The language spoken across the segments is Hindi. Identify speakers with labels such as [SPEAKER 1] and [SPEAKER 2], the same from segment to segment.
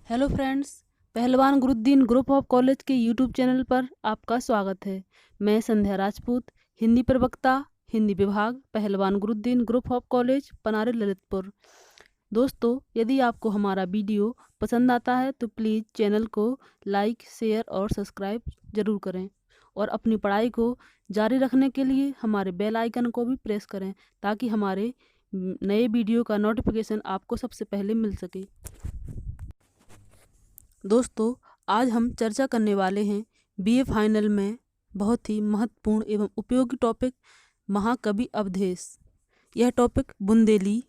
[SPEAKER 1] हेलो फ्रेंड्स, पहलवान गुरुद्दीन ग्रुप ऑफ कॉलेज के यूट्यूब चैनल पर आपका स्वागत है। मैं संध्या राजपूत, हिंदी प्रवक्ता, हिंदी विभाग, Pahalwan Guruddin group of college, Panari Lalitpur. दोस्तों, यदि आपको हमारा वीडियो पसंद आता है तो प्लीज़ चैनल को लाइक, शेयर और सब्सक्राइब ज़रूर करें और अपनी पढ़ाई को जारी रखने के लिए हमारे बेल आइकन को भी प्रेस करें ताकि हमारे नए वीडियो का नोटिफिकेशन आपको सबसे पहले मिल सके। दोस्तों, आज हम चर्चा करने वाले हैं बीए फाइनल में बहुत ही महत्वपूर्ण एवं उपयोगी टॉपिक महाकवि अवधेश। यह टॉपिक बुंदेली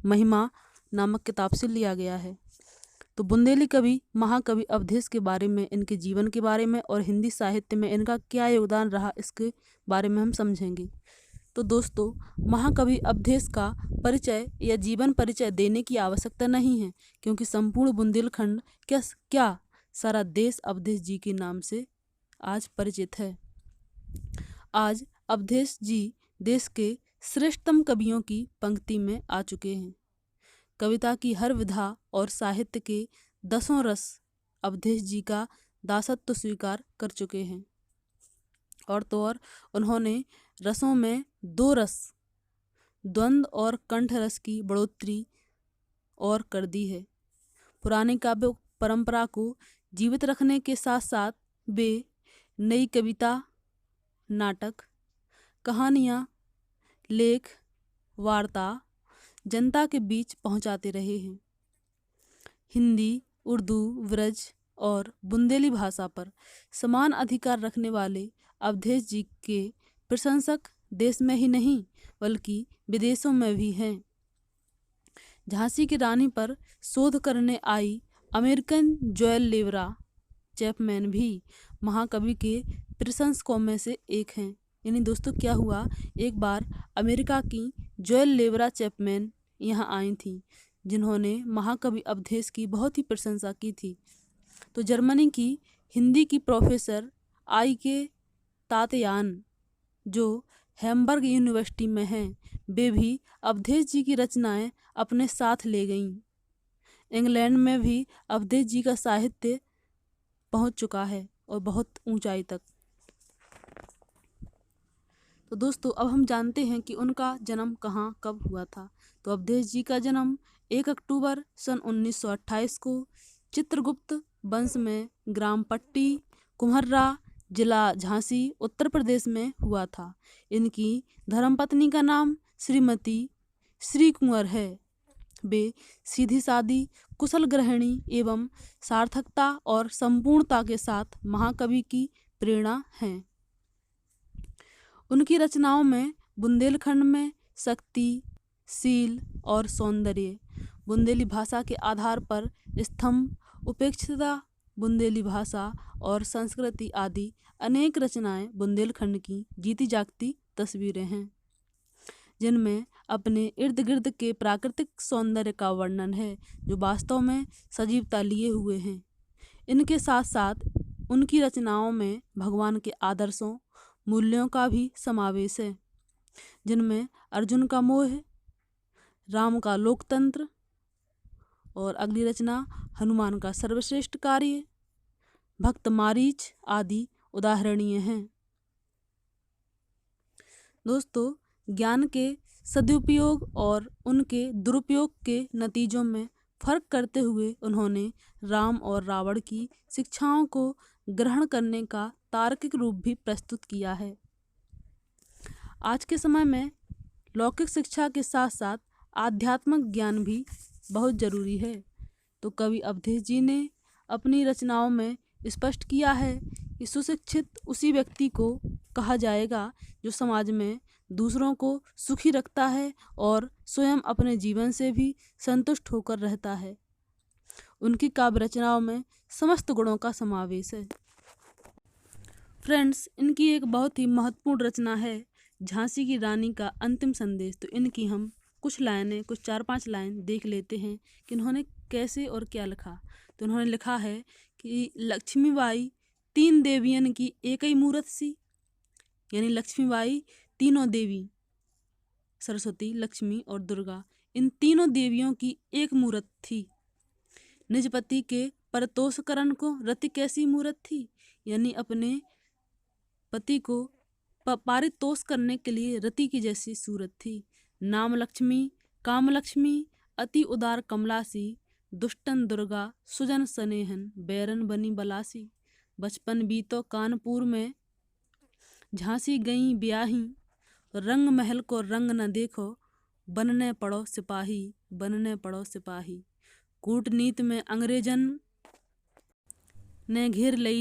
[SPEAKER 1] महिमा नामक किताब से लिया गया है। तो बुंदेली कवि महाकवि अवधेश के बारे में, इनके जीवन के बारे में और हिंदी साहित्य में इनका क्या योगदान रहा, इसके बारे में हम समझेंगे। तो दोस्तों, महाकवि अवधेश का परिचय या जीवन परिचय देने की आवश्यकता नहीं है, क्योंकि संपूर्ण बुंदेलखंड क्या सारा देश अवधेश जी के नाम से आज परिचित है। आज अवधेश जी देश के श्रेष्ठतम कवियों की पंक्ति में आ चुके हैं। कविता की हर विधा और साहित्य के 10 रस अवधेश जी का दासत्व स्वीकार कर चुके हैं। और तो और उन्होंने रसों में 2 रस, द्वंद्व और कंठ रस की बढ़ोतरी और कर दी है। पुरानी काव्य परंपरा को जीवित रखने के साथ साथ वे नई कविता, नाटक, कहानियाँ, लेख, वार्ता जनता के बीच पहुँचाते रहे हैं। हिंदी, उर्दू, ब्रज और बुंदेली भाषा पर समान अधिकार रखने वाले अवधेश जी के प्रशंसक देश में ही नहीं बल्कि विदेशों में भी हैं। झांसी की रानी पर शोध करने आई अमेरिकन जोएल लेवरा चैपमैन भी महाकवि के प्रशंसकों में से एक हैं। यानी दोस्तों, क्या हुआ, एक बार अमेरिका की जोएल लेवरा चैपमैन यहाँ आई थी, जिन्होंने महाकवि अवधेश की बहुत ही प्रशंसा की थी। तो जर्मनी की हिंदी की प्रोफेसर आई.के. तातयान, जो हैम्बर्ग यूनिवर्सिटी में हैं, वे भी अवधेश जी की रचनाएं अपने साथ ले गईं। इंग्लैंड में भी अवधेश जी का साहित्य पहुंच चुका है और बहुत ऊंचाई तक। तो दोस्तों, अब हम जानते हैं कि उनका जन्म कहाँ कब हुआ था। तो अवधेश जी का जन्म 1 अक्टूबर सन 1928 को चित्रगुप्त वंश में ग्राम पट्टी, कुम्हर्रा, जिला झांसी, उत्तर प्रदेश में हुआ था। इनकी धर्मपत्नी का नाम श्रीमती श्री कुंवर है। वे सीधी सादी, कुशल गृहिणी एवं सार्थकता और संपूर्णता के साथ महाकवि की प्रेरणा हैं। उनकी रचनाओं में बुंदेलखंड में शक्ति, शील और सौंदर्य, बुंदेली भाषा के आधार पर स्तंभ, उपेक्षिता, बुंदेली भाषा और संस्कृति आदि अनेक रचनाएं बुंदेलखंड की जीती जागती तस्वीरें हैं, जिनमें अपने इर्द गिर्द के प्राकृतिक सौंदर्य का वर्णन है, जो वास्तव में सजीवता लिए हुए हैं। इनके साथ साथ उनकी रचनाओं में भगवान के आदर्शों, मूल्यों का भी समावेश है, जिनमें अर्जुन का मोह, राम का लोकतंत्र और अगली रचना हनुमान का सर्वश्रेष्ठ कार्य, भक्त मारीच आदि उदाहरणीय हैं। दोस्तों, ज्ञान के सदुपयोग और उनके दुरुपयोग के नतीजों में फर्क करते हुए उन्होंने राम और रावण की शिक्षाओं को ग्रहण करने का तार्किक रूप भी प्रस्तुत किया है। आज के समय में लौकिक शिक्षा के साथ साथ आध्यात्मिक ज्ञान भी बहुत जरूरी है। तो कवि अवधेश जी ने अपनी रचनाओं में स्पष्ट किया है कि सुशिक्षित उसी व्यक्ति को कहा जाएगा जो समाज में दूसरों को सुखी रखता है और स्वयं अपने जीवन से भी संतुष्ट होकर रहता है। उनकी काव्य रचनाओं में समस्त गुणों का समावेश है। फ्रेंड्स, इनकी एक बहुत ही महत्वपूर्ण रचना है झांसी की रानी का अंतिम संदेश। तो इनकी हम कुछ लाइनें, कुछ 4-5 लाइन देख लेते हैं कि इन्होंने कैसे और क्या लिखा। तो उन्होंने लिखा है कि लक्ष्मीबाई 3 देवियन की एक ही मूरत सी, यानी लक्ष्मीबाई तीनों देवी, सरस्वती, लक्ष्मी और दुर्गा, इन तीनों देवियों की एक मूरत थी। निज पति के परतोष करन को रति कैसी मूरत थी, यानी अपने पति को पारितोष करने के लिए रति की जैसी सूरत थी। नाम लक्ष्मी काम लक्ष्मी अति उदार कमलासी, दुष्टन दुर्गा सुजन सनेहन बैरन बनी बलासी। बचपन बीतो कानपुर में झांसी गई ब्याही, रंग महल को रंग न देखो बनने पड़ो सिपाही, बनने पड़ो सिपाही। कूटनीति में अंग्रेजन ने घेर लई